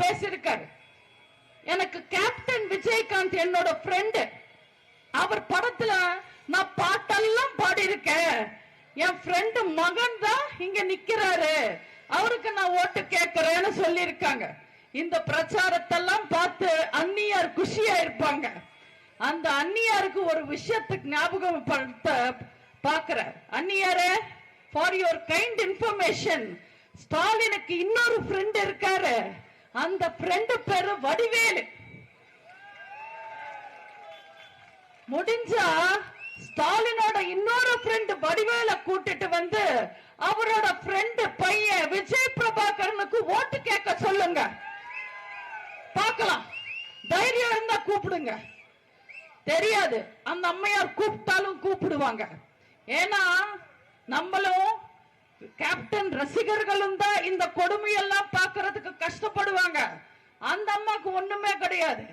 பேசியிருக்காரு. எனக்கு கேப்டன் விஜயகாந்த் என்னோட ஃப்ரெண்டு. அவர் படத்துல நான் பாட்டெல்லாம் பாடி இருக்கேன். என் ஃப்ரெண்டு மகன் தான் இங்க நிக்கிறாரு, அவருக்கு நான் ஓட்டு கேட்கிறேன்னு சொல்லி இருக்காங்க. இந்த பிரச்சாரத்தெல்லாம் பார்த்து அந்நியார் குஷியா இருப்பாங்க. அந்த அந்நியாருக்கு ஒரு விஷயத்துக்கு ஞாபகம் பாக்குறார். அந்நியாரே, ஃபார் யுவர் கைண்ட் இன்ஃபர்மேஷன், ஸ்டாலினுக்கு இன்னொரு ஃப்ரெண்ட் இருக்காரு. அந்த ஃப்ரெண்டு பேரு வடிவேலு. முடிஞ்சா ஸ்டாலினோட இன்னொரு ஃப்ரெண்ட் வடிவேல கூட்டிட்டு வந்து அவரோட ஃப்ரெண்ட் பையன் விஜய் பிரபாகரனுக்கு ஓட்டு கேட்க சொல்லுங்க. பார்க்கலாம், தைரியம் இருந்தா கூப்பிடுங்க. தெரியாது, அந்த அம்மையார் கூப்பிட்டாலும் கூப்பிடுவாங்க. ஏன்னா நம்மளும் கேப்டன் ரசிகர்களும் தான் இந்த கொடுமையெல்லாம் பார்க்கறதுக்கு கஷ்டப்படுவாங்க. அந்த அம்மாக்கு ஒண்ணுமே கிடையாது.